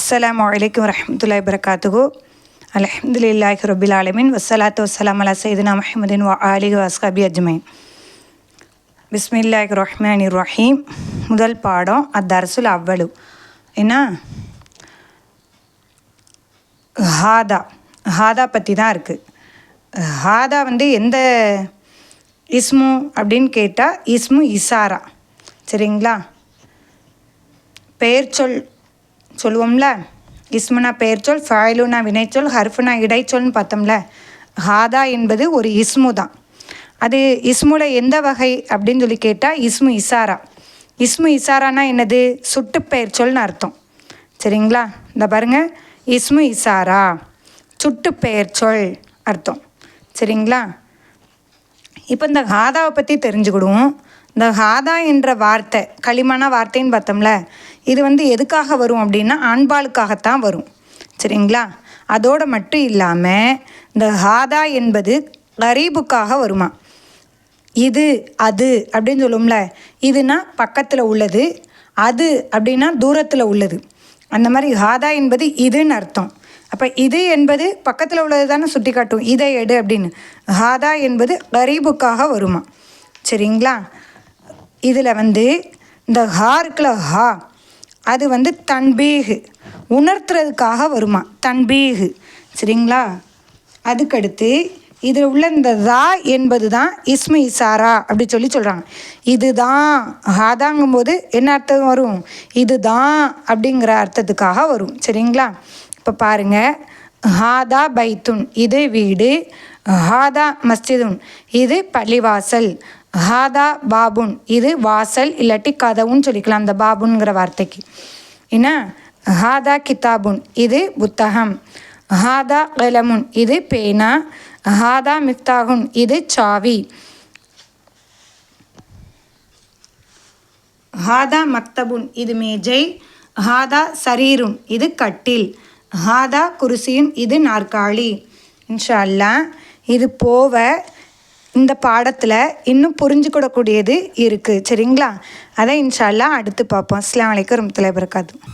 அஸ்ஸலாமு அலைக்கும் வரஹ்மத்துல்லாஹி வபரகாத்துஹு. அல்ஹம்துலில்லாஹி ரப்பில் ஆலமீன் வஸ்ஸலாத்து வஸ்ஸலாமு அலா சய்யிதினா முஹம்மதின் வ ஆலிஹி வ அஸ்ஹாபி அஜ்மைன். பிஸ்மில்லாஹிர் ரஹ்மானிர் ரஹீம். முதல் பாடம் அத்தர்சுல் அவ்வலு. என்ன ஹாதா பற்றி தான் இருக்குது. ஹாதா எந்த இஸ்மு அப்படின்னு கேட்டால் இஸ்மு இசாரா. சரிங்களா? பெயர் சொல்லுவோம்ல, இஸ்முனா பெயர்ச்சொல், ஃபாயிலுனா வினைச்சொல், ஹர்ஃபுனா இடைச்சொல்னு பார்த்தோம்ல. ஹாதா என்பது ஒரு இஸ்மு தான். அது இஸ்முல எந்த வகை அப்படின்னு சொல்லி கேட்டால் இஸ்மு இசாரா. இஸ்மு இசாரானா என்னது? சுட்டு பெயர்ச்சொல்னு அர்த்தம். சரிங்களா? இந்த பாருங்கள், இஸ்மு இசாரா சுட்டு பெயர்ச்சொல் அர்த்தம். சரிங்களா? இப்போ இந்த ஹாதாவை பற்றி தெரிஞ்சுக்கிடுவோம். இந்த ஹாதா என்ற வார்த்தை களிமான வார்த்தைன்னு பார்த்தோம்ல, இது எதுக்காக வரும் அப்படின்னா ஆண்பாளுக்காகத்தான் வரும். சரிங்களா? அதோடு மட்டும் இல்லாமல் இந்த ஹாதா என்பது கரீபுக்காக வருமா. இது அது அப்படின்னு சொல்லுவோம்ல, இதுனா பக்கத்தில் உள்ளது, அது அப்படின்னா தூரத்தில் உள்ளது. அந்த மாதிரி ஹாதா என்பது இதுன்னு அர்த்தம். அப்போ இது என்பது பக்கத்தில் உள்ளது தானே சுட்டி காட்டும், இதை எடு அப்படின்னு. ஹாதா என்பது கரீபுக்காக வருமா. சரிங்களா? இதில் இந்த ஹா இருக்குல்ல, ஹா அது தன்பீகு உணர்த்துறதுக்காக வருமா, தன்பீகு. சரிங்களா? அதுக்கடுத்து இதில் உள்ள இந்த தா என்பது தான் இஸ்மு இசாரா அப்படி சொல்கிறாங்க. இதுதான் ஹாதாங்கும்போது என்ன அர்த்தம் வரும்? இதுதான் அப்படிங்கிற அர்த்தத்துக்காக வரும். சரிங்களா? இப்போ பாருங்கள், ஹாதா பைத்துன் இது வீடு, ஹாதா மஸ்ஜிதுன் இது பள்ளிவாசல், ஹாதா பாபுன் இது வாசல் இல்லாட்டி கதவுன்னு சொல்லிக்கலாம் அந்த பாபுங்கிற வார்த்தைக்கு. என்ன? ஹாதா கிதாபுன் இது புத்தகம், ஹாதா கலமுன் இது பேனா, ஹாதா மிஃப்தாகுன் இது சாவி, ஹாதா மக்தபுன் இது மேஜை, ஹாதா சரீருன் இது கட்டில், ஹாதா குருசியுன் இது நாற்காலி. இன்ஷா அல்லாஹ் இது போக இந்த பாடத்தில் இன்னும் புரிஞ்சுக்கூடக்கூடியது இருக்குது. சரிங்களா? அதை இன்ஷா அல்லாஹ் அடுத்து பார்ப்போம். அஸ்ஸலாமு அலைக்கும் வரஹ்மத்துல்லாஹி வபரகாத்துஹு.